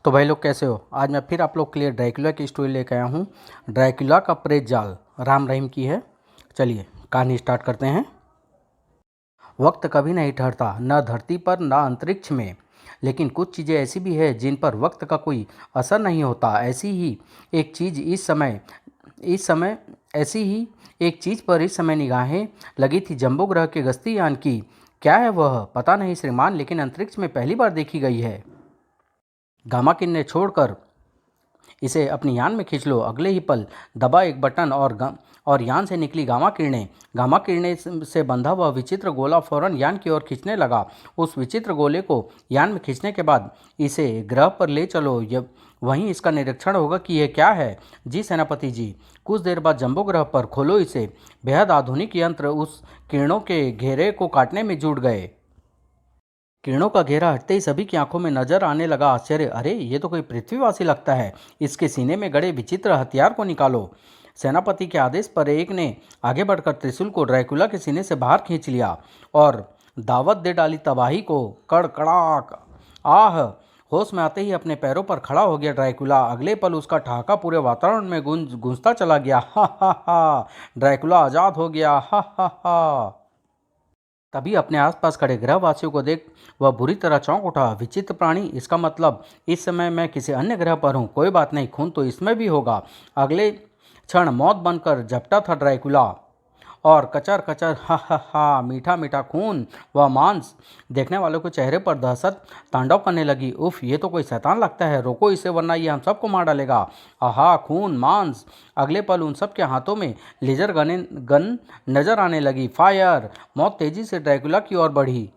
तो भाई लोग कैसे हो। आज मैं फिर आप लोग के लिए ड्रैकुला की स्टोरी लेकर आया हूँ। ड्रैकुला का प्रेत जाल राम रहीम की है। चलिए कहानी स्टार्ट करते हैं। वक्त कभी नहीं ठहरता, न धरती पर न अंतरिक्ष में। लेकिन कुछ चीज़ें ऐसी भी है जिन पर वक्त का कोई असर नहीं होता। ऐसी ही एक चीज़ इस समय ऐसी ही एक चीज़ पर इस समय निगाहें लगी थी जंबो ग्रह के गस्ती यान की। क्या है वह पता नहीं श्रीमान, लेकिन अंतरिक्ष में पहली बार देखी गई है। गामा किन ने छोड़कर इसे अपनी यान में खींच लो। अगले ही पल दबा एक बटन और यान से निकली गामा किरणें से बंधा हुआ विचित्र गोला फौरन यान की ओर खींचने लगा। उस विचित्र गोले को यान में खींचने के बाद इसे ग्रह पर ले चलो, वहीं इसका निरीक्षण होगा कि यह क्या है। जी सेनापति जी। कुछ देर बाद जंबो ग्रह पर खोलो इसे। बेहद आधुनिक यंत्र उस किरणों के घेरे को काटने में जुट गए। किरणों का घेरा हटते ही सभी की आंखों में नजर आने लगा आश्चर्य। अरे ये तो कोई पृथ्वीवासी लगता है। इसके सीने में गड़े विचित्र हथियार को निकालो। सेनापति के आदेश पर एक ने आगे बढ़कर त्रिशूल को ड्रैकुला के सीने से बाहर खींच लिया और दावत दे डाली तबाही को। कड़कड़ाक आह। होश में आते ही अपने पैरों पर खड़ा हो गया ड्रैकुला। अगले पल उसका ठहाका पूरे वातावरण में गूंजता चला गया। हा हा हा। ड्रैकुला आजाद हो गया। हा हा हा। तभी अपने आसपास खड़े ग्रहवासियों को देख वह बुरी तरह चौंक उठा। विचित्र प्राणी, इसका मतलब इस समय मैं किसी अन्य ग्रह पर हूँ। कोई बात नहीं, खून तो इसमें भी होगा। अगले क्षण मौत बनकर झपटा था ड्रैकुला और कचर कचर हा हा हा। मीठा मीठा खून व मांस। देखने वालों के चेहरे पर दहशत तांडव करने लगी। उफ, ये तो कोई शैतान लगता है। रोको इसे वरना ये हम सबको मार डालेगा। आहा, खून मांस। अगले पल उन सब के हाथों में लेजर गन नजर आने लगी। फायर। मौत तेजी से ड्रैकुला की ओर बढ़ी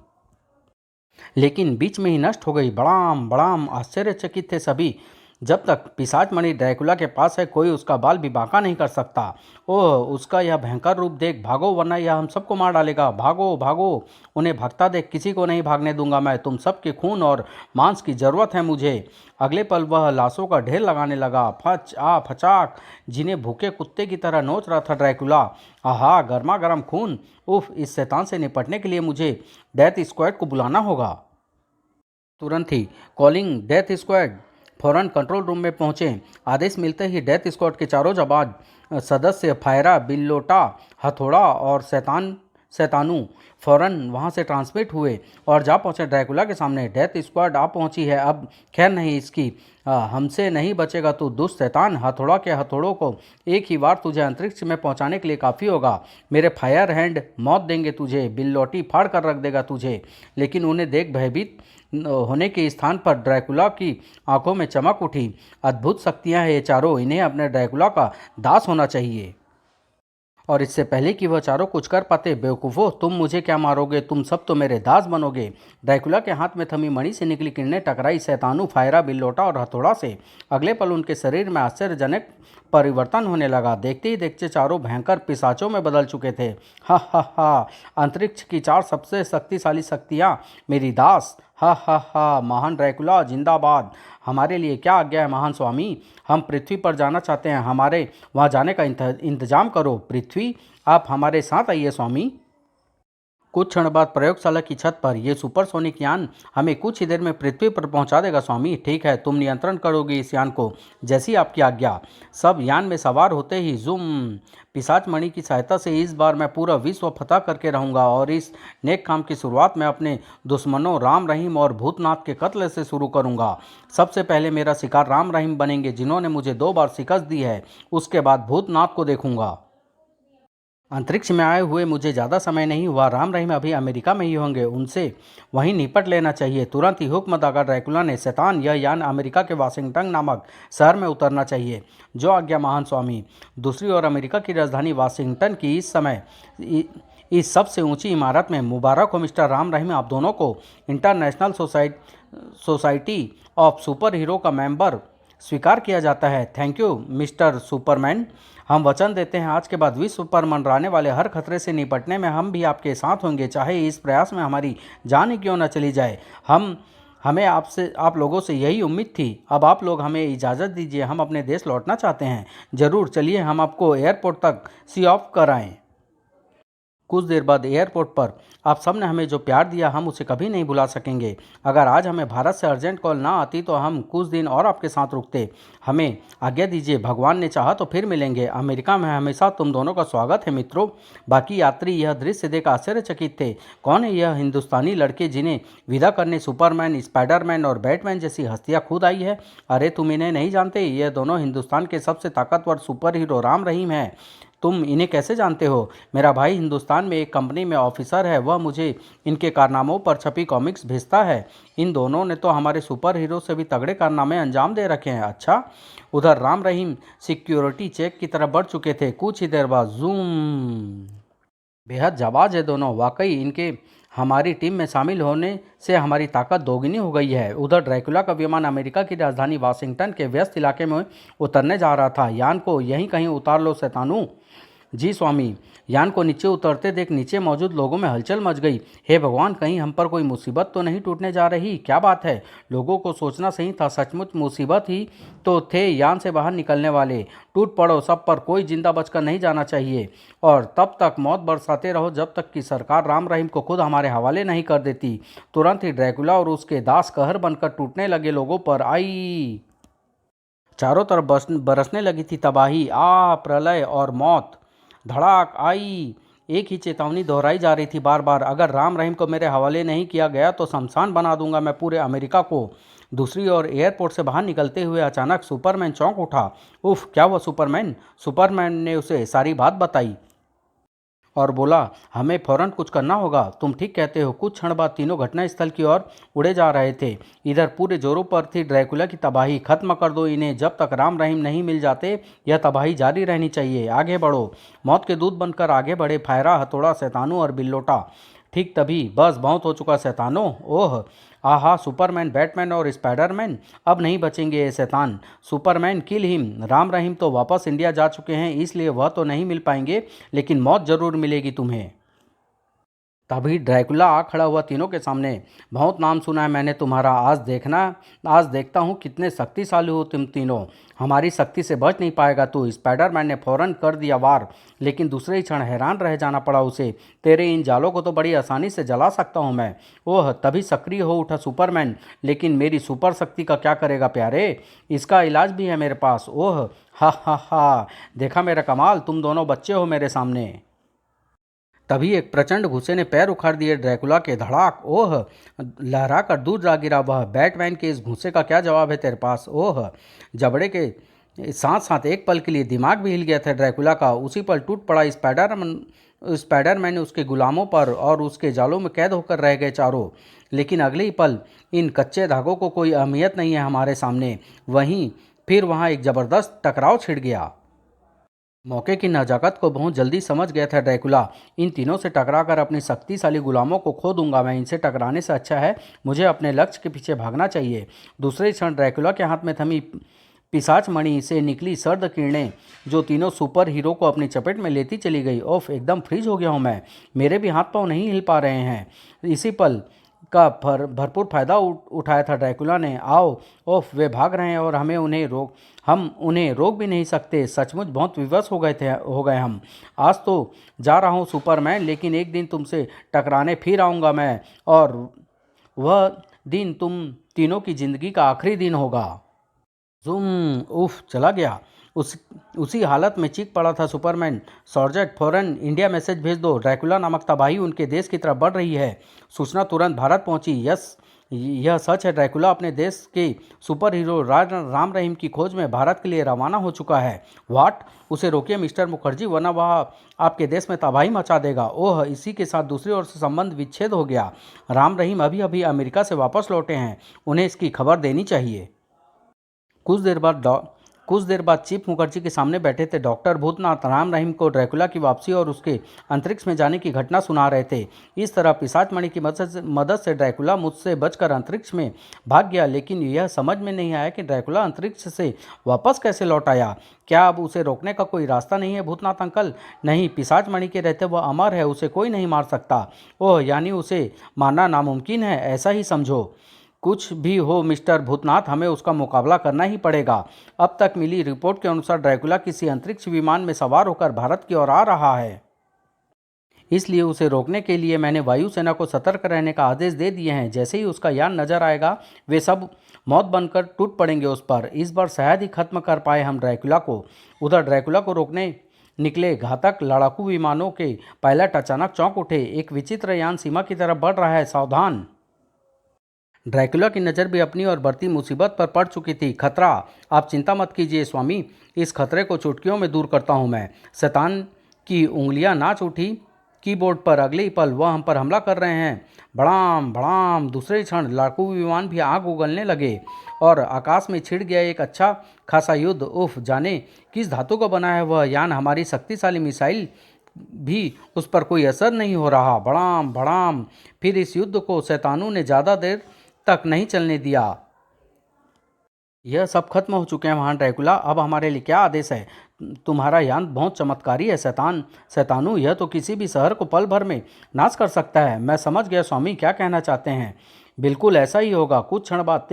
लेकिन बीच में ही नष्ट हो गई। बड़ाम बड़ाम। आश्चर्यचकित थे सभी। जब तक पिशाच मणि ड्रैकुला के पास है कोई उसका बाल भी बांका नहीं कर सकता। ओह, उसका यह भयंकर रूप देख भागो वरना यह हम सबको मार डालेगा। भागो भागो। उन्हें भागता देख किसी को नहीं भागने दूंगा मैं। तुम सबके खून और मांस की जरूरत है मुझे। अगले पल वह लाशों का ढेर लगाने लगा। फच आ फचाक। जिन्हें भूखे कुत्ते की तरह नोच रहा था ड्रैकुला। आहा, गर्मा गर्म खून। उफ, इस शैतान से निपटने के लिए मुझे डेथ स्क्वाड को बुलाना होगा। तुरंत ही कॉलिंग डेथ स्क्वाड। फौरन कंट्रोल रूम में पहुंचे। आदेश मिलते ही डेथ स्क्वाड के चारों जाबाज सदस्य फायरा, बिल्लोटा, हथौड़ा और शैतानू फौरन वहां से ट्रांसमिट हुए और जा पहुंचे ड्रैकुला के सामने। डेथ स्क्वाड आ पहुंची है, अब खैर नहीं इसकी। हमसे नहीं बचेगा तू दुष्ट शैतान। हथौड़ा के हथौड़ों को एक ही बार तुझे अंतरिक्ष में पहुंचाने के लिए काफ़ी होगा। मेरे फायर हैंड मौत देंगे तुझे। बिल्लोटी फाड़ कर रख देगा तुझे। लेकिन उन्हें देख भयभीत होने के स्थान पर ड्रैकुला की आंखों में चमक उठी। अद्भुत शक्तियां हैं ये चारों, इन्हें अपने ड्रैकुला का दास होना चाहिए। और इससे पहले कि वह चारों कुछ कर पाते, बेवकूफ़ो, तुम मुझे क्या मारोगे? तुम सब तो मेरे दास बनोगे। ड्रैकुला के हाथ में थमी मणि से निकली किरणें टकराई शैतानू, फायरा, बिल्लोटा और हथौड़ा से। अगले पल उनके शरीर में आश्चर्यजनक परिवर्तन होने लगा। देखते ही देखते चारों भयंकर पिशाचों में बदल चुके थे। हा हा हा। अंतरिक्ष की चार सबसे शक्तिशाली शक्तियाँ मेरी दास। हा हा हा। महान ड्रैकुला जिंदाबाद। हमारे लिए क्या आज्ञा है महान स्वामी? हम पृथ्वी पर जाना चाहते हैं। हमारे वहाँ जाने का इंतजाम करो। पृथ्वी, आप हमारे साथ आइए स्वामी। कुछ क्षण बाद प्रयोगशाला की छत पर यह सुपरसोनिक यान हमें कुछ ही देर में पृथ्वी पर पहुंचा देगा स्वामी। ठीक है, तुम नियंत्रण करोगे इस यान को, जैसी आपकी आज्ञा। सब यान में सवार होते ही जुम। पिशाच मणि की सहायता से इस बार मैं पूरा विश्व फतह करके रहूंगा और इस नेक काम की शुरुआत मैं अपने दुश्मनों राम रहीम और भूतनाथ के कत्ल से शुरू करूंगा। सबसे पहले मेरा शिकार राम रहीम बनेंगे जिन्होंने मुझे 2 बार शिकस्त दी है। उसके बाद भूतनाथ को देखूंगा। अंतरिक्ष में आए हुए मुझे ज़्यादा समय नहीं हुआ। राम रहीम अभी अमेरिका में ही होंगे, उनसे वहीं निपट लेना चाहिए। तुरंत ही हुक्म दागा ड्रैकुला ने। शैतान, यह यान अमेरिका के वाशिंगटन नामक शहर में उतरना चाहिए। जो आज्ञा महान स्वामी। दूसरी ओर अमेरिका की राजधानी वाशिंगटन की इस सबसे ऊंची इमारत में मुबारक हो मिस्टर राम रहीम, आप दोनों को international society of super hero का मेंबर स्वीकार किया जाता है। Thank you mister Superman. हम वचन देते हैं आज के बाद विश्व पर मंडराने वाले हर खतरे से निपटने में हम भी आपके साथ होंगे, चाहे इस प्रयास में हमारी जान ही क्यों न चली जाए। हमें आप लोगों से यही उम्मीद थी। अब आप लोग हमें इजाज़त दीजिए, हम अपने देश लौटना चाहते हैं। ज़रूर, चलिए हम आपको एयरपोर्ट तक सी ऑफ कराएं। कुछ देर बाद एयरपोर्ट पर आप सब ने हमें जो प्यार दिया हम उसे कभी नहीं भुला सकेंगे। अगर आज हमें भारत से अर्जेंट कॉल ना आती तो हम कुछ दिन और आपके साथ रुकते। हमें आज्ञा दीजिए, भगवान ने चाहा तो फिर मिलेंगे। अमेरिका में हमेशा तुम दोनों का स्वागत है मित्रों। बाकी यात्री यह दृश्य देख आश्चर्यचकित थे। कौन है यह हिंदुस्तानी लड़के जिन्हें विदा करने सुपरमैन, स्पाइडरमैन और बैटमैन जैसी हस्तियां खुद आई है? अरे तुम इन्हें नहीं जानते, ये दोनों हिंदुस्तान के सबसे ताकतवर सुपर हीरो राम रहीम हैं। तुम इन्हें कैसे जानते हो? मेरा भाई हिंदुस्तान में एक कंपनी में ऑफिसर है, वह मुझे इनके कारनामों पर छपी कॉमिक्स भेजता है। इन दोनों ने तो हमारे सुपर हीरो से भी तगड़े कारनामे अंजाम दे रखे हैं। अच्छा। उधर राम रहीम सिक्योरिटी चेक की तरफ बढ़ चुके थे। कुछ ही देर बाद जूम। बेहद जाबाज है दोनों, वाकई इनके हमारी टीम में शामिल होने से हमारी ताकत दोगुनी हो गई है। उधर ड्रैकुला का विमान अमेरिका की राजधानी वाशिंगटन के व्यस्त इलाके में उतरने जा रहा था। यान को यहीं कहीं उतार लो शैतानू। जी स्वामी। यान को नीचे उतरते देख नीचे मौजूद लोगों में हलचल मच गई। हे भगवान, कहीं हम पर कोई मुसीबत तो नहीं टूटने जा रही? क्या बात है? लोगों को सोचना सही था, सचमुच मुसीबत ही तो थे यान से बाहर निकलने वाले। टूट पड़ो सब पर, कोई जिंदा बचकर नहीं जाना चाहिए। और तब तक मौत बरसाते रहो जब तक कि सरकार राम रहीम को खुद हमारे हवाले नहीं कर देती। तुरंत ही ड्रैकुला और उसके दास कहर बनकर टूटने लगे लोगों पर आई। चारों तरफ बरसने लगी थी तबाही, प्रलय और मौत। धड़ाक आई। एक ही चेतावनी दोहराई जा रही थी बार बार, अगर राम रहीम को मेरे हवाले नहीं किया गया तो शमशान बना दूंगा मैं पूरे अमेरिका को। दूसरी ओर एयरपोर्ट से बाहर निकलते हुए अचानक सुपरमैन चौंक उठा। उफ, क्या हुआ सुपरमैन? सुपरमैन ने उसे सारी बात बताई और बोला, हमें फौरन कुछ करना होगा। तुम ठीक कहते हो। कुछ क्षण बाद तीनों घटनास्थल की ओर उड़े जा रहे थे। इधर पूरे जोरों पर थी ड्रैकुला की तबाही। खत्म कर दो इन्हें, जब तक राम रहीम नहीं मिल जाते यह तबाही जारी रहनी चाहिए। आगे बढ़ो। मौत के दूत बनकर आगे बढ़े फायरा, हथौड़ा, शैतानों और बिल्लोटा। ठीक तभी, बस बहुत हो चुका शैतानों। ओह आहा, सुपरमैन, बैटमैन और स्पाइडरमैन, अब नहीं बचेंगे ये शैतान। Superman kill him. Ram Rahim तो वापस इंडिया जा चुके हैं, इसलिए वह तो नहीं मिल पाएंगे, लेकिन मौत जरूर मिलेगी तुम्हें। तभी ड्रैकुला आ खड़ा हुआ तीनों के सामने। बहुत नाम सुना है मैंने तुम्हारा, आज देखता हूँ कितने शक्तिशाली हो तुम तीनों। हमारी शक्ति से बच नहीं पाएगा तू। स्पाइडरमैन ने फौरन कर दिया वार, लेकिन दूसरे ही क्षण हैरान रह जाना पड़ा उसे। तेरे इन जालों को तो बड़ी आसानी से जला सकता हूँ मैं। ओह, तभी सक्रिय हो उठा सुपरमैन। लेकिन मेरी सुपर शक्ति का क्या करेगा प्यारे? इसका इलाज भी है मेरे पास। ओह, हा हा हा, देखा मेरा कमाल? तुम दोनों बच्चे हो मेरे सामने। तभी एक प्रचंड घुस्से ने पैर उखाड़ दिए ड्रैकुला के। धड़ाक। ओह, लहरा कर दूर जा गिरा वह। बैटमैन के इस घुस्से का क्या जवाब है तेरे पास? ओह, जबड़े के साथ साथ एक पल के लिए दिमाग भी हिल गया था ड्रैकुला का। उसी पल टूट पड़ा स्पाइडरमैन उसके गुलामों पर और उसके जालों में कैद होकर रह गए चारों। लेकिन अगले ही पल इन कच्चे धागों को कोई अहमियत नहीं है हमारे सामने। फिर वहाँ एक जबरदस्त टकराव छिड़ गया। मौके की नजाकत को बहुत जल्दी समझ गया था ड्रैकुला। इन तीनों से टकराकर अपनी शक्तिशाली गुलामों को खो दूंगा मैं। इनसे टकराने से अच्छा है मुझे अपने लक्ष्य के पीछे भागना चाहिए। दूसरे क्षण ड्रैकुला के हाथ में थमी पिशाच मणि से निकली सर्द किरणें जो तीनों सुपर हीरो को अपनी चपेट में लेती चली गई। ओफ, एकदम फ्रीज हो गया हूँ मैं। मेरे भी हाथ पांव नहीं हिल पा रहे हैं। इसी पल का भरपूर फायदा उठाया था ड्रैकुला ने। आओ। ओफ, वे भाग रहे हैं और हम उन्हें रोक भी नहीं सकते। सचमुच बहुत विवश हो गए हम। आज तो जा रहा हूँ सुपरमैन, लेकिन एक दिन तुमसे टकराने फिर आऊँगा मैं, और वह दिन तुम तीनों की जिंदगी का आखिरी दिन होगा। जूम। उफ, चला गया। उसी हालत में चीख पड़ा था सुपरमैन। सॉर्जेट, फौरन इंडिया मैसेज भेज दो। ड्रैकुला नामक तबाही उनके देश की तरफ बढ़ रही है। सूचना तुरंत भारत पहुंची। यस, यह सच है। ड्रैकुला अपने देश के सुपर हीरो राम रहीम की खोज में भारत के लिए रवाना हो चुका है। वाट? उसे रोकिए मिस्टर मुखर्जी, वरना वह आपके देश में तबाही मचा देगा। ओह, इसी के साथ दूसरी ओर से संबंध विच्छेद हो गया। राम रहीम अभी अभी अमेरिका से वापस लौटे हैं, उन्हें इसकी खबर देनी चाहिए। कुछ देर बाद चीफ मुखर्जी के सामने बैठे थे डॉक्टर भूतनाथ। राम रहीम को ड्रैकुला की वापसी और उसके अंतरिक्ष में जाने की घटना सुना रहे थे। इस तरह पिशाच मणि की मदद से ड्रैकुला मुझसे बचकर अंतरिक्ष में भाग गया, लेकिन यह समझ में नहीं आया कि ड्रैकुला अंतरिक्ष से वापस कैसे लौट आया। क्या अब उसे रोकने का कोई रास्ता नहीं है भूतनाथ अंकल? नहीं, पिशाच मणि के रहते वह अमर है, उसे कोई नहीं मार सकता। ओह, यानी उसे मारना नामुमकिन है, ऐसा ही समझो। कुछ भी हो मिस्टर भूतनाथ, हमें उसका मुकाबला करना ही पड़ेगा। अब तक मिली रिपोर्ट के अनुसार ड्रैकुला किसी अंतरिक्ष विमान में सवार होकर भारत की ओर आ रहा है। इसलिए उसे रोकने के लिए मैंने वायुसेना को सतर्क रहने का आदेश दे दिए हैं। जैसे ही उसका यान नजर आएगा वे सब मौत बनकर टूट पड़ेंगे उस पर। इस बार शायद ही खत्म कर पाए हम ड्रैकुला को। उधर ड्रैकुला को रोकने निकले घातक लड़ाकू विमानों के पायलट अचानक चौंक उठे। एक विचित्र यान सीमा की तरफ बढ़ रहा है, सावधान। ड्रैकुला की नज़र भी अपनी और बढ़ती मुसीबत पर पड़ चुकी थी। खतरा, आप चिंता मत कीजिए स्वामी, इस खतरे को चुटकियों में दूर करता हूँ मैं। शैतान की उंगलियां नाच उठी कीबोर्ड पर। अगले ही पल वह हम पर हमला कर रहे हैं। भड़ाम भड़ाम, दूसरे क्षण लड़ाकू विमान भी आग उगलने लगे और आकाश में छिड़ गया एक अच्छा खासा युद्ध। उफ, जाने किस धातु का बना है वह यान। हमारी शक्तिशाली मिसाइल भी उस पर कोई असर नहीं हो रहा। भड़ाम भड़ाम। फिर इस युद्ध को शैतानों ने ज़्यादा देर तक नहीं चलने दिया। यह सब खत्म हो चुके हैं महान ड्रैकुला, अब हमारे लिए क्या आदेश है? तुम्हारा यान बहुत चमत्कारी है शैतानू, यह तो किसी भी शहर को पल भर में नाश कर सकता है। मैं समझ गया स्वामी क्या कहना चाहते हैं। बिल्कुल ऐसा ही होगा। कुछ क्षण बाद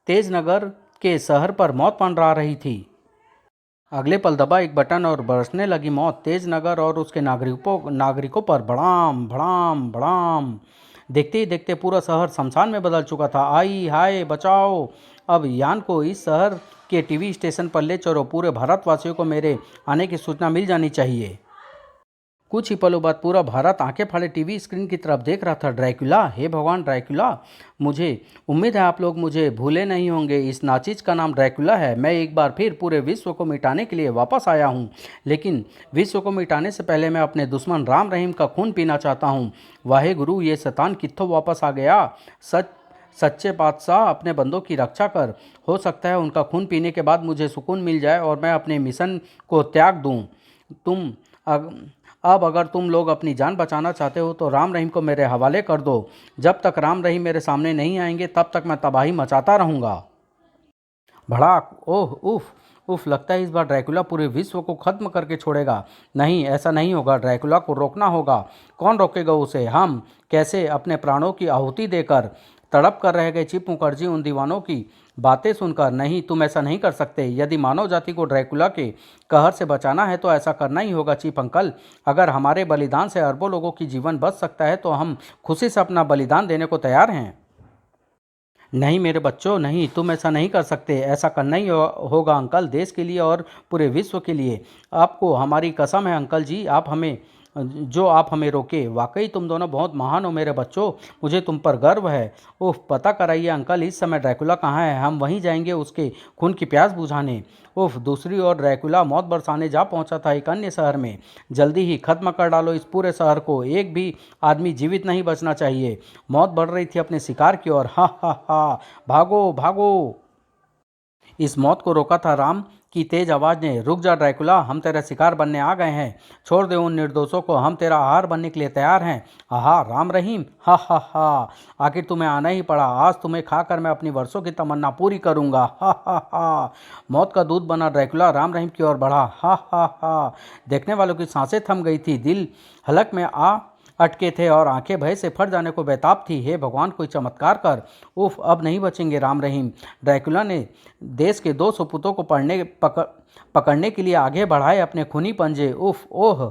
तेज नगर के शहर पर मौत मंडरा रही थी। अगले पल दबा एक बटन और बरसने लगी मौत तेज नगर और उसके नागरिकों पर। भड़ाम भड़ाम भड़ाम। देखते ही देखते पूरा शहर शमशान में बदल चुका था। आई हाय बचाओ, अब यान को इस शहर के टीवी स्टेशन पर ले चलो। पूरे भारतवासियों को मेरे आने की सूचना मिल जानी चाहिए। कुछ ही पलों बाद पूरा भारत आंखें फाड़े टीवी स्क्रीन की तरफ देख रहा था। ड्रैकुला, हे भगवान ड्रैकुला, मुझे उम्मीद है आप लोग मुझे भूले नहीं होंगे। इस नाचीज का नाम ड्रैकुला है। मैं एक बार फिर पूरे विश्व को मिटाने के लिए वापस आया हूँ, लेकिन विश्व को मिटाने से पहले मैं अपने दुश्मन राम रहीम का खून पीना चाहता हूँ। वाहे गुरु, ये शैतान कित्थों वापस आ गया। सच्चे बादशाह, अपने बंदों की रक्षा कर। हो सकता है उनका खून पीने के बाद मुझे सुकून मिल जाए और मैं अपने मिशन को त्याग दूँ। अब अगर तुम लोग अपनी जान बचाना चाहते हो तो राम रहीम को मेरे हवाले कर दो। जब तक राम रहीम मेरे सामने नहीं आएंगे तब तक मैं तबाही मचाता रहूँगा। भड़ाक, ओह उफ उफ, लगता है इस बार ड्रैकुला पूरे विश्व को खत्म करके छोड़ेगा। नहीं, ऐसा नहीं होगा। ड्रैकुला को रोकना होगा। कौन रोकेगा उसे? हम। कैसे? अपने प्राणों की आहुति देकर। तड़प कर रह गए चीफ मुखर्जी उन दीवानों की बातें सुनकर। नहीं, तुम ऐसा नहीं कर सकते। यदि मानव जाति को ड्रैकुला के कहर से बचाना है तो ऐसा करना ही होगा चीफ अंकल। अगर हमारे बलिदान से अरबों लोगों की जीवन बच सकता है तो हम खुशी से अपना बलिदान देने को तैयार हैं। नहीं मेरे बच्चों, नहीं, तुम ऐसा नहीं कर सकते। ऐसा करना ही होगा अंकल, देश के लिए और पूरे विश्व के लिए। आपको हमारी कसम है अंकल जी, आप हमें रोके। वाकई तुम दोनों बहुत महान हो मेरे बच्चों, मुझे तुम पर गर्व है। उफ, पता कराइए अंकल, इस समय ड्रैकुला कहाँ है? हम वहीं जाएंगे उसके खून की प्यास बुझाने। उफ, दूसरी ओर ड्रैकुला मौत बरसाने जा पहुंचा था एक अन्य शहर में। जल्दी ही खत्म कर डालो इस पूरे शहर को, एक भी आदमी जीवित नहीं बचना चाहिए। मौत बढ़ रही थी अपने शिकार की ओर। हा हा हा, भागो भागो। इस मौत को रोका था राम की तेज आवाज ने। रुक जा ड्रैकुला, हम तेरा शिकार बनने आ गए हैं। छोड़ दे उन निर्दोषों को, हम तेरा आहार बनने के लिए तैयार हैं। आहा राम रहीम, हा हा हा, आखिर तुम्हें आना ही पड़ा। आज तुम्हें खाकर मैं अपनी वर्षों की तमन्ना पूरी करूंगा। हा हा हा। मौत का दूध बना ड्रैकुला राम रहीम की ओर बढ़ा। हा हा हा। देखने वालों की सांसें थम गई थी, दिल हलक में आ अटके थे और आंखें भय से फट जाने को बेताब थी। हे भगवान, कोई चमत्कार कर। उफ, अब नहीं बचेंगे राम रहीम। ड्रैकुला ने देश के 2 सपूतों को पकड़ने के लिए आगे बढ़ाए अपने खूनी पंजे। उफ ओह,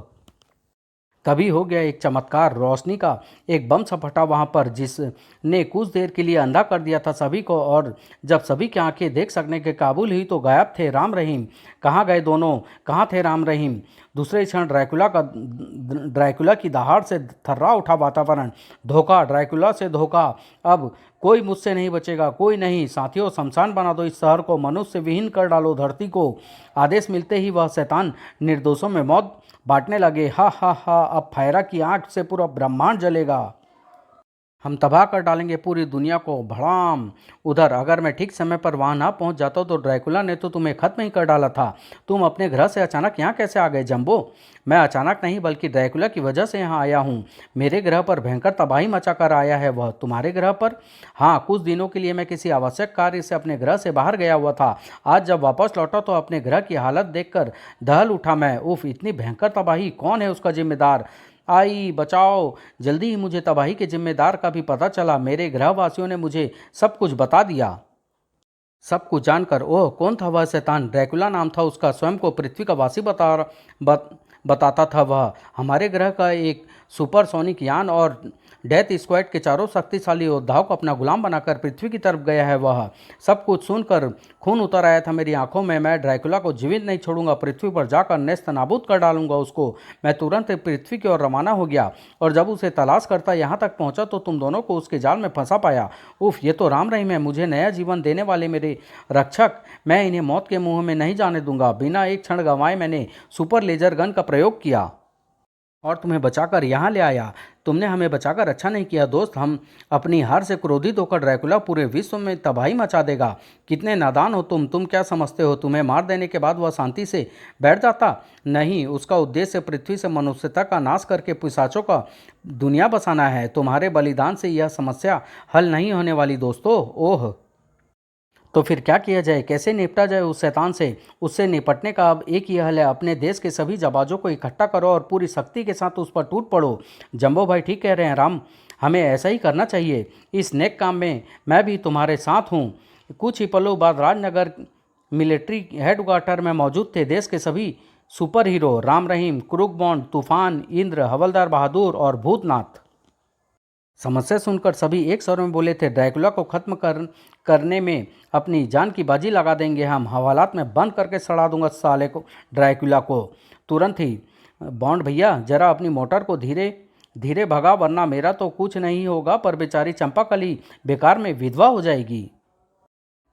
तभी हो गया एक चमत्कार। रोशनी का एक बम सा फटा वहाँ पर, जिसने कुछ देर के लिए अंधा कर दिया था सभी को। और जब सभी की आंखें देख सकने के काबुल हुई तो गायब थे राम रहीम। कहाँ गए दोनों? कहाँ थे राम रहीम? दूसरे क्षण ड्रैकुला की दहाड़ से थर्रा उठा वातावरण। धोखा, ड्रैकुला से धोखा। अब कोई मुझसे नहीं बचेगा, कोई नहीं। साथियों, शमशान बना दो इस शहर को, मनुष्य विहीन कर डालो धरती को। आदेश मिलते ही वह शैतान निर्दोषों में मौत बांटने लगे। हा हा हा, अब फायरा की आंख से पूरा ब्रह्मांड जलेगा। हम तबाह कर डालेंगे पूरी दुनिया को। भड़ाम। उधर अगर मैं ठीक समय पर वहां ना पहुंच जाता तो ड्रैकुला ने तो तुम्हें खत्म ही कर डाला था। तुम अपने घर से अचानक यहाँ कैसे आ गए जंबो? मैं अचानक नहीं, बल्कि ड्रैकुला की वजह से यहाँ आया हूँ। मेरे ग्रह पर भयंकर तबाही मचा कर आया है वह। तुम्हारे ग्रह पर? हाँ, कुछ दिनों के लिए मैं किसी आवश्यक कार्य से अपने ग्रह से बाहर गया हुआ था। आज जब वापस लौटा तो अपने ग्रह की हालत देखकर दहल उठा मैं। उफ, इतनी भयंकर तबाही, कौन है उसका जिम्मेदार? आई बचाओ। जल्दी ही मुझे तबाही के जिम्मेदार का भी पता चला। मेरे ग्रहवासियों ने मुझे सब कुछ बता दिया। सब कुछ जानकर, ओह कौन था वह शैतान? ड्रैकुला नाम था उसका, स्वयं को पृथ्वी का वासी बताता था वह। हमारे ग्रह का एक सुपरसोनिक यान और डेथ स्क्वाड के चारों शक्तिशाली योद्धाओं को अपना गुलाम बनाकर पृथ्वी की तरफ गया है वह। सब कुछ सुनकर खून उतर आया था मेरी आंखों में। मैं ड्रैकुला को जीवित नहीं छोड़ूंगा, पृथ्वी पर जाकर नेस्त नाबूद कर डालूंगा उसको। मैं तुरंत पृथ्वी की ओर रवाना हो गया और जब उसे तलाश करता यहाँ तक पहुँचा तो तुम दोनों को उसके जाल में फंसा पाया। उफ, ये तो राम रहीम है, मुझे नया जीवन देने वाले मेरे रक्षक। मैं इन्हें मौत के मुंह में नहीं जाने दूंगा। बिना एक क्षण गंवाए मैंने सुपर लेजर गन का प्रयोग किया और तुम्हें बचाकर यहाँ ले आया। तुमने हमें बचाकर अच्छा नहीं किया दोस्त। हम अपनी हार से क्रोधित होकर ड्रैकुला पूरे विश्व में तबाही मचा देगा। कितने नादान हो तुम क्या समझते हो तुम्हें मार देने के बाद वह शांति से बैठ जाता? नहीं, उसका उद्देश्य पृथ्वी से मनुष्यता का नाश करके पिशाचों का दुनिया बसाना है। तुम्हारे बलिदान से यह समस्या हल नहीं होने वाली दोस्तों। ओह, तो फिर क्या किया जाए, कैसे निपटा जाए उस शैतान से? उससे निपटने का अब एक ही हल है, अपने देश के सभी जाबाजों को इकट्ठा करो और पूरी शक्ति के साथ उस पर टूट पड़ो। जंबो भाई ठीक कह रहे हैं राम, हमें ऐसा ही करना चाहिए। इस नेक काम में मैं भी तुम्हारे साथ हूँ। कुछ ही पलों बाद राजनगर मिलिट्री हेडक्वार्टर में मौजूद थे देश के सभी super hero, Ram Rahim, crook bond, तूफान, इंद्र, हवलदार बहादुर और भूतनाथ। समस्या सुनकर सभी एक स्वर में बोले थे, ड्रैकुला को खत्म करने में अपनी जान की बाजी लगा देंगे हम। हवालात में बंद करके सड़ा दूंगा साले को, ड्रैकुला को तुरंत ही। बॉन्ड भैया जरा अपनी मोटर को धीरे धीरे भगा, वरना मेरा तो कुछ नहीं होगा पर बेचारी चंपाकली बेकार में विधवा हो जाएगी।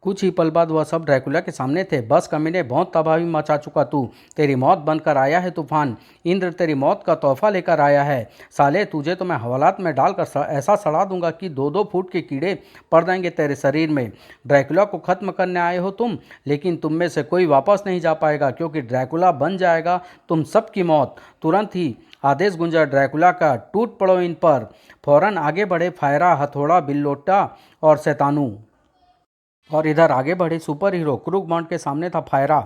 कुछ ही पल बाद वह सब ड्रैकुला के सामने थे। बस कमीने, बहुत तबाही मचा चुका तू। तेरी मौत बनकर आया है तूफान। इंद्र तेरी मौत का तोहफा लेकर आया है। साले, तुझे तो मैं हवालात में डालकर ऐसा सड़ा दूंगा कि 2-2 फुट के कीड़े पड़ जाएंगे तेरे शरीर में। ड्रैकुला को खत्म करने आए हो तुम, लेकिन तुम में से कोई वापस नहीं जा पाएगा, क्योंकि ड्रैकुला बन जाएगा तुम सबकी मौत। तुरंत ही आदेश गुंजा ड्रैकुला का, टूट पड़ो इन पर। फौरन आगे बढ़े फायरा, हथौड़ा, बिल्लोटा और शैतानू। और इधर आगे बढ़े सुपर हीरो। क्रूक बॉन्ड के सामने था फायरा।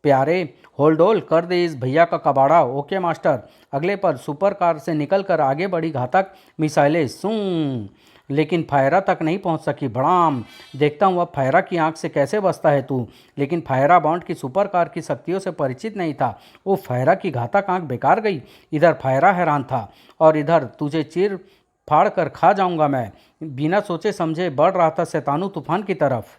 प्यारे, होल्डोल कर दे इस भैया का कबाड़ा। Okay master. अगले पर सुपर कार से निकलकर आगे बढ़ी घातक मिसाइलें सूं, लेकिन फायरा तक नहीं पहुंच सकी। भड़ाम। देखता हूँ अब फायरा की आंख से कैसे बचता है तू। लेकिन फायरा बॉन्ड की सुपर कार की शक्तियों से परिचित नहीं था। वो फायरा की घातक आंख बेकार गई। इधर फायरा हैरान था और इधर तुझे चीर फाड़ कर खा जाऊंगा मैं। बिना सोचे समझे बढ़ रहा था शैतानू तूफान की तरफ,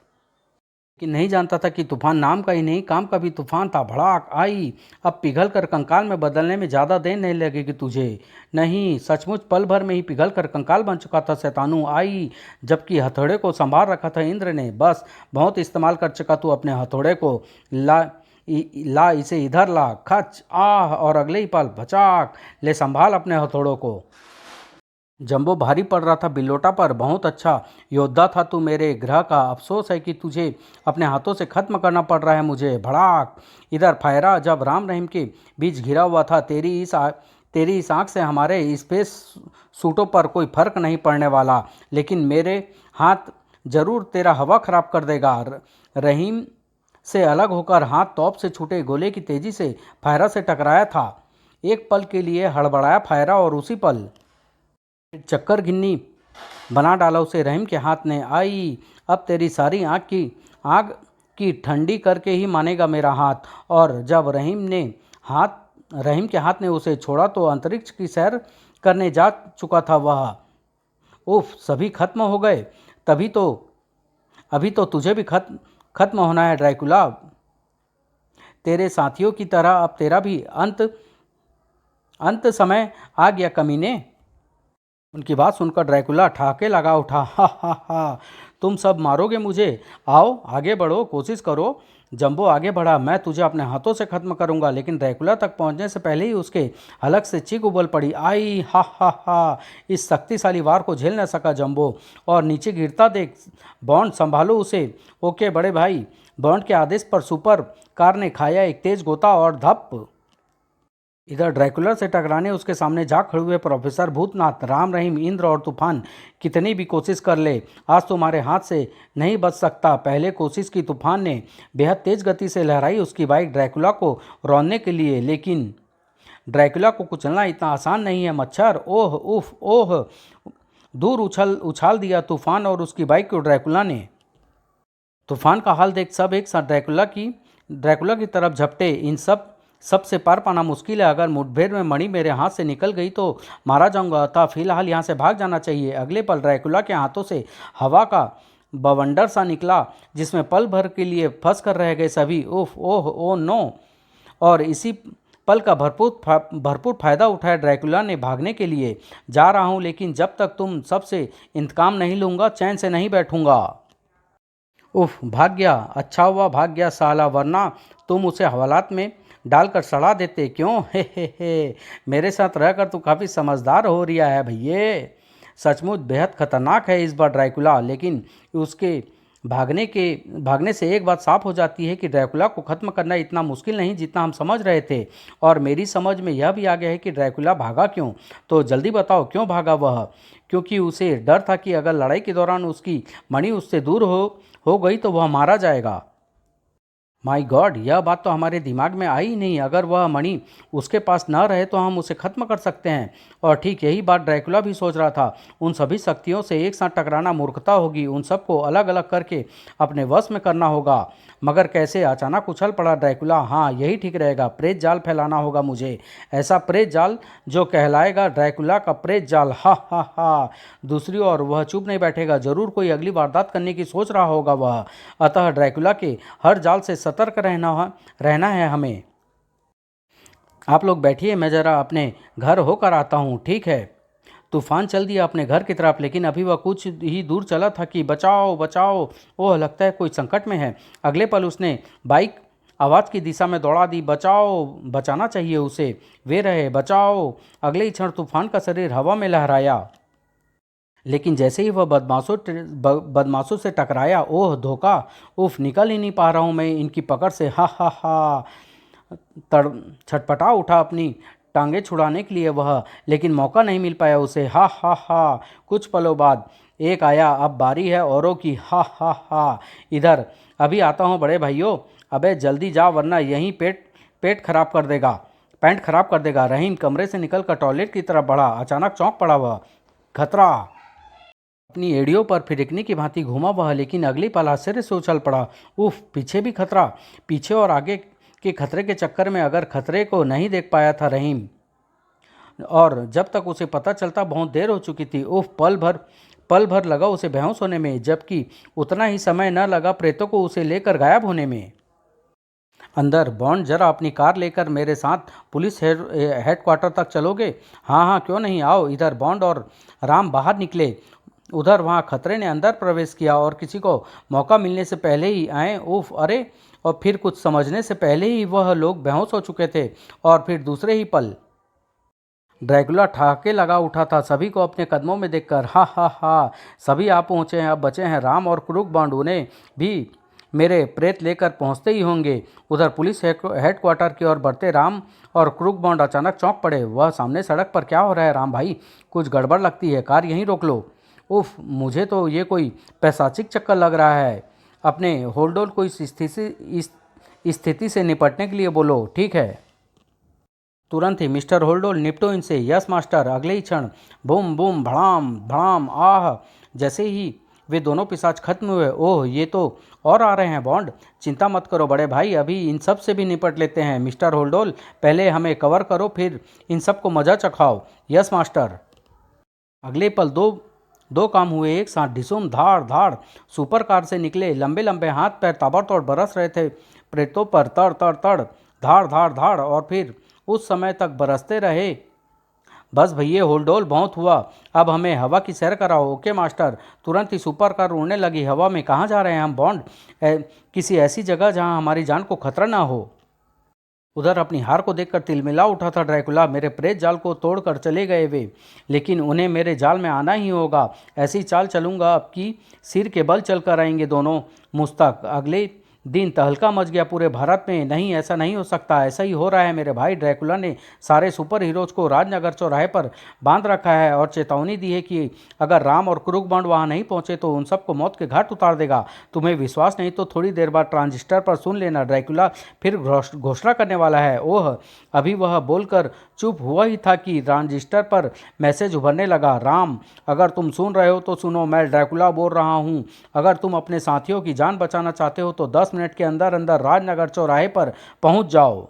कि नहीं जानता था कि तूफान नाम का ही नहीं काम का भी तूफान था। भड़ाक आई। अब पिघल कर कंकाल में बदलने में ज़्यादा देर नहीं लगेगी तुझे। नहीं, सचमुच पल भर में ही पिघल कर कंकाल बन चुका था शैतानू। आई, जबकि हथौड़े को संभाल रखा था इंद्र ने। बस बहुत इस्तेमाल कर चुका तू अपने हथौड़े को। ला इसे इधर ला। खच, आह, और अगले ही पल भचाक। ले संभाल अपने हथौड़ों को। जंबो भारी पड़ रहा था बिल्लोटा पर। बहुत अच्छा योद्धा था तू मेरे ग्रह का। अफसोस है कि तुझे अपने हाथों से खत्म करना पड़ रहा है मुझे। भड़ाक। इधर फायरा जब राम रहीम के बीच घिरा हुआ था। तेरी इस आँख से हमारे स्पेस सूटों पर कोई फर्क नहीं पड़ने वाला, लेकिन मेरे हाथ जरूर तेरा हवा खराब कर देगा। रहीम से अलग होकर हाथ तौप से छूटे गोले की तेजी से फायरा से टकराया था। एक पल के लिए हड़बड़ाया फायरा और उसी पल चक्कर गिन्नी बना डाला उसे रहीम के हाथ ने। आई, अब तेरी सारी आग की ठंडी करके ही मानेगा मेरा हाथ। और जब रहीम के हाथ ने उसे छोड़ा तो अंतरिक्ष की सैर करने जा चुका था वह। उफ, सभी खत्म हो गए। अभी तो तुझे भी खत्म होना है ड्रैकुला। तेरे साथियों की तरह अब तेरा भी अंत समय आ गया कमीने। उनकी बात सुनकर ड्रैकुला ठहाके लगा उठा। हा हा हा, तुम सब मारोगे मुझे? आओ आगे बढ़ो, कोशिश करो। जंबो आगे बढ़ा। मैं तुझे अपने हाथों से खत्म करूंगा। लेकिन ड्रैकुला तक पहुंचने से पहले ही उसके हलक से चीख उबल पड़ी। आई, हा हा हा। इस शक्तिशाली वार को झेल न सका जंबो और नीचे गिरता देख, बॉन्ड संभालो उसे। ओके बड़े भाई। बॉन्ड के आदेश पर सुपर कार ने खाया एक तेज गोता और धप। इधर ड्रैकुला से टकराने उसके सामने जा खड़े हुए प्रोफेसर भूतनाथ, राम रहीम, इंद्र और तूफान। कितनी भी कोशिश कर ले, आज तुम्हारे हाथ से नहीं बच सकता। पहले कोशिश की तूफान ने बेहद तेज गति से लहराई उसकी बाइक ड्रैकुला को रौंदने के लिए, लेकिन ड्रैकुला को कुचलना इतना आसान नहीं है मच्छर। ओह उफ ओह। दूर उछाल दिया तूफान और उसकी बाइक को ड्रैकुला ने। तूफान का हाल देख सब एक साथ ड्रैकुला की तरफ झपटे। इन सब सबसे पार पाना मुश्किल है। अगर मुठभेड़ में मणि मेरे हाथ से निकल गई तो मारा जाऊंगा, अतः फिलहाल यहाँ से भाग जाना चाहिए। अगले पल ड्रैकुला के हाथों से हवा का बवंडर सा निकला, जिसमें पल भर के लिए फंस कर रह गए सभी। उफ ओह ओ नो। और इसी पल का भरपूर फायदा उठाया ड्रैकुला ने भागने के लिए। जा रहा हूँ, लेकिन जब तक तुम सबसे इंतकाम नहीं लूंगा चैन से नहीं बैठूंगा। उफ, भाग गया। अच्छा हुआ भाग गया साला, वरना तुम उसे हवालात में डालकर सड़ा देते। क्यों? हे मेरे साथ रहकर तू काफ़ी समझदार हो रिया है भैये। सचमुच बेहद खतरनाक है इस बार ड्रैकुला, लेकिन उसके भागने से एक बात साफ हो जाती है कि ड्रैकुला को खत्म करना इतना मुश्किल नहीं जितना हम समझ रहे थे। और मेरी समझ में यह भी आ गया है कि ड्रैकुला भागा क्यों। तो जल्दी बताओ क्यों भागा वह? क्योंकि उसे डर था कि अगर लड़ाई के दौरान उसकी मणि उससे दूर हो गई तो वह मारा जाएगा। माय गॉड, यह बात तो हमारे दिमाग में आई ही नहीं। अगर वह मणि उसके पास न रहे तो हम उसे खत्म कर सकते हैं। और ठीक यही बात ड्रैकुला भी सोच रहा था। उन सभी शक्तियों से एक साथ टकराना मूर्खता होगी। उन सबको अलग अलग करके अपने वश में करना होगा। मगर कैसे? अचानक उछल पड़ा ड्रैकुला। हाँ, यही ठीक रहेगा। प्रेत जाल फैलाना होगा मुझे। ऐसा प्रेत जाल जो कहलाएगा ड्रैकुला का प्रेत जाल। हा हा हा। दूसरी ओर वह चुप नहीं बैठेगा। जरूर कोई अगली वारदात करने की सोच रहा होगा वह। अतः ड्रैकुला के हर जाल से सतर्क रहना है हमें। आप लोग बैठिए, मैं ज़रा अपने घर होकर आता हूँ, ठीक है? तूफान चल दिया अपने घर की तरफ, लेकिन अभी वह कुछ ही दूर चला था कि बचाओ बचाओ, ओह लगता है कोई संकट में है। अगले पल उसने बाइक आवाज़ की दिशा में दौड़ा दी। बचाओ, बचाना चाहिए उसे। वे रहे, बचाओ। अगले ही क्षण तूफान का शरीर हवा में लहराया, लेकिन जैसे ही वह बदमाशों से टकराया, ओह धोखा। उफ, निकल ही नहीं पा रहा हूँ मैं इनकी पकड़ से। हा हा हा। तड़ छटपटा उठा अपनी टांगे छुड़ाने के लिए वह, लेकिन मौका नहीं मिल पाया उसे। हा हा हा। कुछ पलों बाद एक आया। अब बारी है औरों की। हा हा हा। इधर अभी आता हूँ बड़े भाइयों। अबे जल्दी जा, वरना यहीं पेट खराब कर देगा, पैंट खराब कर देगा। रहीम कमरे से निकलकर टॉयलेट की तरफ बढ़ा। अचानक चौंक पड़ा वह। खतरा। अपनी एड़ियों पर फिरकने की भांति घूमा वह, लेकिन अगली पल आश्चर्य से उछल पड़ा। उफ, पीछे भी खतरा। पीछे और आगे के खतरे के चक्कर में अगर खतरे को नहीं देख पाया था रहीम, और जब तक उसे पता चलता बहुत देर हो चुकी थी। उफ, पल भर लगा उसे बेहोश होने में, जबकि उतना ही समय न लगा प्रेतों को उसे लेकर गायब होने में। अंदर, बॉन्ड जरा अपनी कार लेकर मेरे साथ पुलिस हेडक्वार्टर तक चलोगे? हाँ हाँ, क्यों नहीं, आओ। इधर बॉन्ड और राम बाहर निकले। उधर वहाँ खतरे ने अंदर प्रवेश किया और किसी को मौका मिलने से पहले ही आए। उफ, अरे। और फिर कुछ समझने से पहले ही वह लोग बेहोश हो चुके थे। और फिर दूसरे ही पल ड्रैकुला ठहाके लगा उठा था, सभी को अपने कदमों में देखकर। हा हा हा। सभी आ पहुँचे हैं। अब बचे हैं राम और क्रूक बॉन्ड, उन्हें भी मेरे प्रेत लेकर पहुंचते ही होंगे। उधर पुलिस हेडक्वार्टर की ओर बढ़ते राम और क्रूक बॉन्ड अचानक चौंक पड़े। वह सामने सड़क पर क्या हो रहा है राम भाई? कुछ गड़बड़ लगती है, कार यहीं रोक लो। उफ, मुझे तो ये कोई पैशाचिक चक्कर लग रहा है। अपने होल्डोल को इस स्थिति से निपटने के लिए बोलो, ठीक है? तुरंत ही मिस्टर होल्डोल, निपटो इनसे। Yes master. अगले ही क्षण बूम बूम भड़ाम भड़ाम। आह। जैसे ही वे दोनों पिशाच खत्म हुए, ओह ये तो और आ रहे हैं बॉन्ड। चिंता मत करो बड़े भाई, अभी इन सब से भी निपट लेते हैं। मिस्टर होल्डोल, पहले हमें कवर करो, फिर इन सबको मजा चखाओ। Yes master. अगले पल दो दो काम हुए एक साथ। ढिसुम धाड़ धाड़। सुपर कार से निकले लंबे लंबे हाथ पैर ताबड़तोड़ बरस रहे थे प्रेतों पर। तड़ तड़ तड़, धाड़ धाड़ धाड़, और फिर उस समय तक बरसते रहे। बस भैया होल्डोल, बहुत हुआ। अब हमें हवा की सैर कराओ। Okay master. तुरंत ही सुपर कार उड़ने लगी हवा में। कहाँ जा रहे हैं हम बॉन्ड? किसी ऐसी जगह जहाँ हमारी जान को खतरा ना हो। उधर अपनी हार को देखकर तिलमिला उठा था ड्रैकुला। मेरे प्रेत जाल को तोड़कर चले गए वे, लेकिन उन्हें मेरे जाल में आना ही होगा। ऐसी चाल चलूंगा अब कि सिर के बल चलकर आएंगे दोनों मुस्तक। अगले दिन तहलका मच गया पूरे भारत में। नहीं, ऐसा नहीं हो सकता। ऐसा ही हो रहा है मेरे भाई। ड्रैकुला ने सारे सुपर हीरोज को राजनगर चौराहे पर बांध रखा है और चेतावनी दी है कि अगर राम और क्रूक बॉन्ड वहाँ नहीं पहुँचे तो उन सबको मौत के घाट उतार देगा। तुम्हें विश्वास नहीं तो थोड़ी देर बाद ट्रांजिस्टर पर सुन लेना। ड्रैकुला फिर घोषणा करने वाला है। ओह, अभी वह बोलकर चुप हुआ ही था कि ट्रांजिस्टर पर मैसेज उभरने लगा। राम, अगर तुम सुन रहे हो तो सुनो, मैं ड्रैकुला बोल रहा हूँ। अगर तुम अपने साथियों की जान बचाना चाहते हो तो 10 मिनट के अंदर अंदर राजनगर चौराहे पर पहुँच जाओ।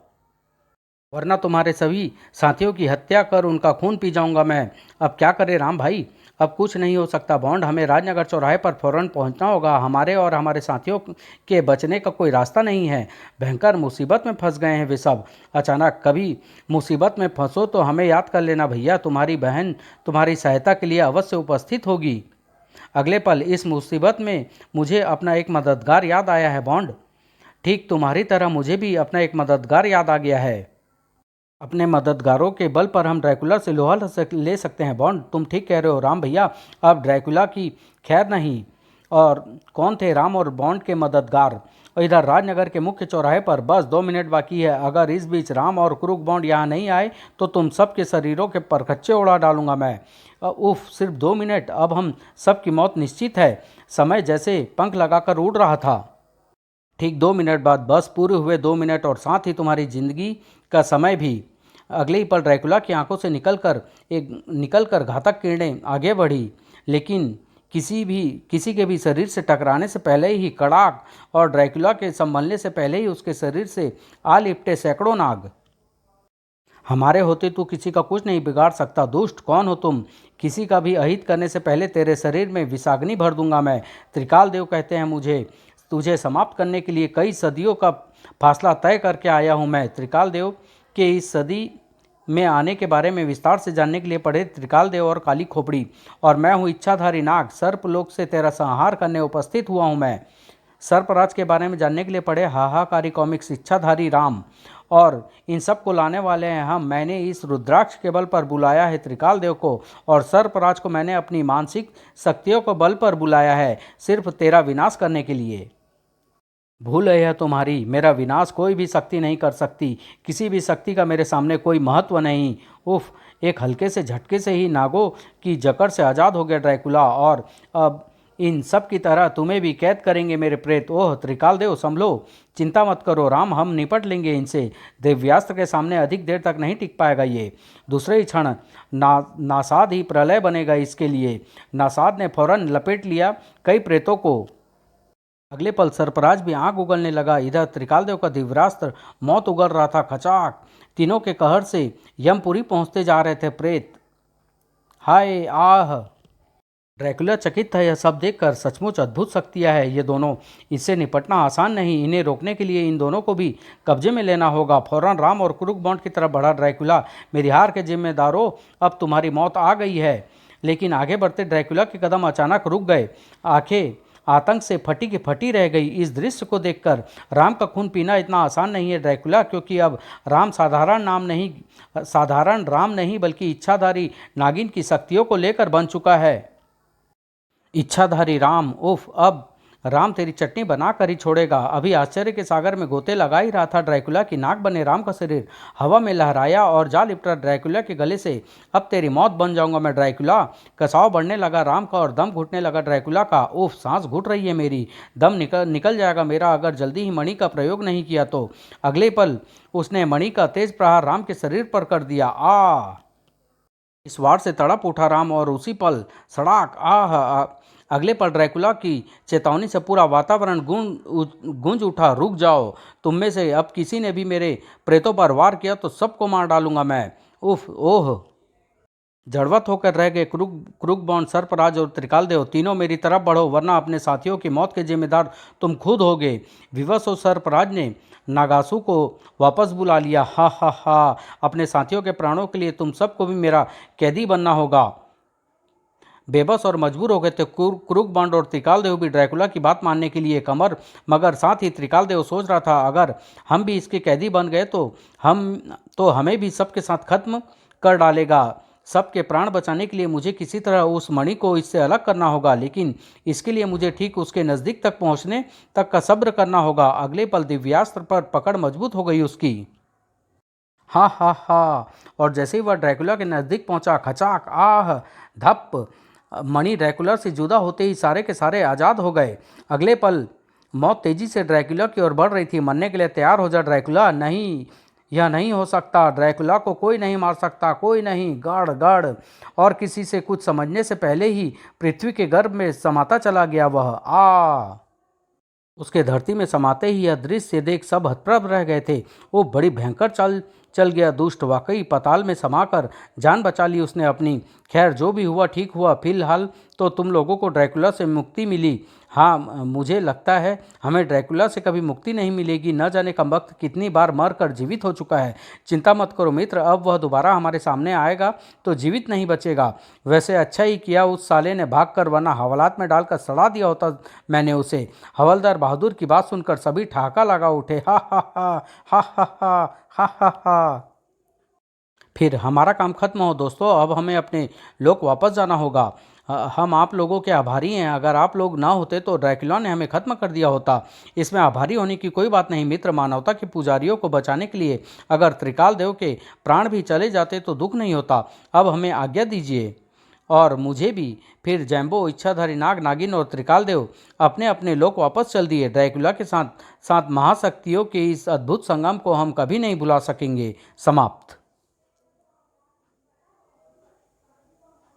वरना तुम्हारे सभी साथियों की हत्या कर उनका खून पी जाऊंगा मैं। अब क्या करें राम भाई? अब कुछ नहीं हो सकता बॉन्ड, हमें राजनगर चौराहे पर फौरन पहुंचना होगा। हमारे और हमारे साथियों के बचने का कोई रास्ता नहीं है। भयंकर मुसीबत में फंस गए हैं वे सब। अचानक कभी मुसीबत में फंसो तो हमें याद कर लेना भैया, तुम्हारी बहन तुम्हारी सहायता के लिए अवश्य उपस्थित होगी। अगले पल इस मुसीबत में मुझे अपना एक मददगार याद आया है बॉन्ड। ठीक तुम्हारी तरह मुझे भी अपना एक मददगार याद आ गया है। अपने मददगारों के बल पर हम ड्रैकुला से लोहा ले सकते हैं बॉन्ड। तुम ठीक कह रहे हो राम भैया। अब ड्रैकुला की खैर नहीं। और कौन थे राम और बॉन्ड के मददगार? और इधर राजनगर के मुख्य चौराहे पर बस 2 मिनट बाकी है। अगर इस बीच राम और क्रूक बॉन्ड यहाँ नहीं आए तो तुम सबके शरीरों के परखच्चे उड़ा डालूंगा मैं। उफ, सिर्फ 2 मिनट, अब हम सबकी मौत निश्चित है। समय जैसे पंख लगाकर उड़ रहा था। ठीक 2 मिनट बाद बस पूरे हुए 2 मिनट और साथ ही तुम्हारी जिंदगी का समय भी। अगले ही पल ड्रैकुला की आंखों से निकलकर घातक किरणें आगे बढ़ी, लेकिन किसी के भी शरीर से टकराने से पहले ही कड़ाक, और ड्रैकुला के संभलने से पहले ही उसके शरीर से आ लिपटे सैकड़ों नाग। हमारे होते तू किसी का कुछ नहीं बिगाड़ सकता। दुष्ट, कौन हो तुम? किसी का भी अहित करने से पहले तेरे शरीर में विषाग्नि भर दूंगा मैं। त्रिकाल देव कहते हैं मुझे। तुझे समाप्त करने के लिए कई सदियों का फासला तय करके आया हूँ मैं। त्रिकाल देव के इस सदी में आने के बारे में विस्तार से जानने के लिए पढ़े त्रिकाल देव और काली खोपड़ी। और मैं हूँ इच्छाधारी नाग, सर्पलोक से तेरा संहार करने उपस्थित हुआ हूँ मैं। सर्पराज के बारे में जानने के लिए पढ़े हाहाकारी कॉमिक्स इच्छाधारी राम। और इन सब को लाने वाले हैं हम। मैंने इस रुद्राक्ष के बल पर बुलाया है त्रिकाल देव को, और सर्पराज को मैंने अपनी मानसिक शक्तियों को बल पर बुलाया है, सिर्फ तेरा विनाश करने के लिए। भूल है तुम्हारी, मेरा विनाश कोई भी शक्ति नहीं कर सकती। किसी भी शक्ति का मेरे सामने कोई महत्व नहीं। उफ, एक हल्के से झटके से ही नागों की जकड़ से आज़ाद हो गया ड्रैकुला, और अब इन सब की तरह तुम्हें भी कैद करेंगे मेरे प्रेत। ओह त्रिकाल देव संभलो, चिंता मत करो राम, हम निपट लेंगे इनसे। दिव्यास्त्र के सामने अधिक देर तक नहीं टिक पाएगा ये। दूसरे ही क्षण नासाद ही प्रलय बनेगा इसके लिए। नासाद ने फौरन लपेट लिया कई प्रेतों को। अगले पल सर्पराज भी आंख उगलने लगा। इधर त्रिकालदेव का दिव्यास्त्र मौत उगल रहा था। खचाक, तीनों के कहर से यमपुरी पहुंचते जा रहे थे प्रेत। हाय आह! ड्रैकुला चकित था यह सब देखकर। सचमुच अद्भुत शक्तियां है ये दोनों। इससे निपटना आसान नहीं। इन्हें रोकने के लिए इन दोनों को भी कब्जे में लेना होगा। फौरन राम और क्रूक बॉन्ड की तरफ बढ़ा ड्रैकुला। मेरी हार के जिम्मेदारों, अब तुम्हारी मौत आ गई है। लेकिन आगे बढ़ते ड्रैकुला के कदम अचानक रुक गए। आंखें आतंक से फटी की फटी रह गई इस दृश्य को देखकर। राम का खून पीना इतना आसान नहीं है ड्रैकुला, क्योंकि अब राम साधारण राम नहीं बल्कि इच्छाधारी नागिन की शक्तियों को लेकर बन चुका है। इच्छाधारी राम, उफ, अब राम तेरी चटनी बना कर ही छोड़ेगा। अभी आश्चर्य के सागर में गोते लगा ही रहा था ड्रैकुला की नाक बने राम का शरीर हवा में लहराया और जा लिपटा ड्रैकुला के गले से। अब तेरी मौत बन जाऊंगा मैं ड्रैकुला। कसाव बढ़ने लगा राम का और दम घुटने लगा ड्रैकुला का। उफ, सांस घुट रही है मेरी, दम निकल जाएगा मेरा अगर जल्दी ही मणि का प्रयोग नहीं किया तो। अगले पल उसने मणि का तेज प्रहार राम के शरीर पर कर दिया। इस वार से तड़प उठा राम और उसी पल सड़ाक अगले पल ड्रैकुला की चेतावनी से पूरा वातावरण गूंज उठा। रुक जाओ, तुम में से अब किसी ने भी मेरे प्रेतों पर वार किया तो सबको मार डालूंगा मैं। उफ, ओह! जड़वत होकर रह गए क्रूक बॉन्ड, सर्पराज और त्रिकालदेव। तीनों मेरी तरफ बढ़ो, वरना अपने साथियों की मौत के जिम्मेदार तुम खुद होगे। विवश हो सर्पराज ने नागासु को वापस बुला लिया। हा हा हा, अपने साथियों के प्राणों के लिए तुम सबको भी मेरा कैदी बनना होगा। बेबस और मजबूर हो गए थे क्रूक बॉन्ड और त्रिकालदेव भी ड्रैकुला की बात मानने के लिए कमर। मगर साथ ही त्रिकालदेव सोच रहा था, अगर हम भी इसके कैदी बन गए तो हमें भी सबके साथ खत्म कर डालेगा। सबके प्राण बचाने के लिए मुझे किसी तरह उस मणि को इससे अलग करना होगा, लेकिन इसके लिए मुझे ठीक उसके नज़दीक तक पहुंचने तक का सब्र करना होगा। अगले पल दिव्यास्त्र पर पकड़ मजबूत हो गई उसकी। हा हा हा, और जैसे ही वह ड्रैकुला के नज़दीक पहुंचा, खचाक, आह, धप, मणि ड्रैकुला से जुदा होते ही सारे के सारे आज़ाद हो गए। अगले पल मौत तेजी से ड्रैकुला की ओर बढ़ रही थी। मरने के लिए तैयार हो जा ड्रैकुला। नहीं, यह नहीं हो सकता। ड्रैकुला को कोई नहीं मार सकता, कोई नहीं। गड़ गड़, और किसी से कुछ समझने से पहले ही पृथ्वी के गर्भ में समाता चला गया वह। उसके धरती में समाते ही यह दृश्य देख सब हतप्रभ रह गए थे। वो बड़ी भयंकर चाल चल गया दुष्ट, वाकई पाताल में समाकर जान बचा ली उसने अपनी। खैर जो भी हुआ ठीक हुआ, फिलहाल तो तुम लोगों को ड्रैकुला से मुक्ति मिली। हाँ, मुझे लगता है हमें ड्रैकुला से कभी मुक्ति नहीं मिलेगी। न जाने कमबख्त कितनी बार मर कर जीवित हो चुका है। चिंता मत करो मित्र, अब वह दोबारा हमारे सामने आएगा तो जीवित नहीं बचेगा। वैसे अच्छा ही किया उस साले ने भाग कर, वरना हवालात में डालकर सड़ा दिया होता मैंने उसे। हवलदार बहादुर की बात सुनकर सभी ठहाका लगा उठे। हा हा हा हा हा हा हा हा हा। फिर हमारा काम खत्म हो दोस्तों, अब हमें अपने लोक वापस जाना होगा। हम आप लोगों के आभारी हैं। अगर आप लोग ना होते तो ड्रैकुला ने हमें खत्म कर दिया होता। इसमें आभारी होने की कोई बात नहीं मित्र। मानवता के पुजारियों को बचाने के लिए अगर त्रिकाल देव के प्राण भी चले जाते तो दुख नहीं होता। अब हमें आज्ञा दीजिए, और मुझे भी। फिर जैम्बो, इच्छाधारी नाग, नागिन और त्रिकाल देव अपने अपने लोक वापस चल दिए। ड्रैकुला के साथ साथ महाशक्तियों के इस अद्भुत संगम को हम कभी नहीं भुला सकेंगे। समाप्त।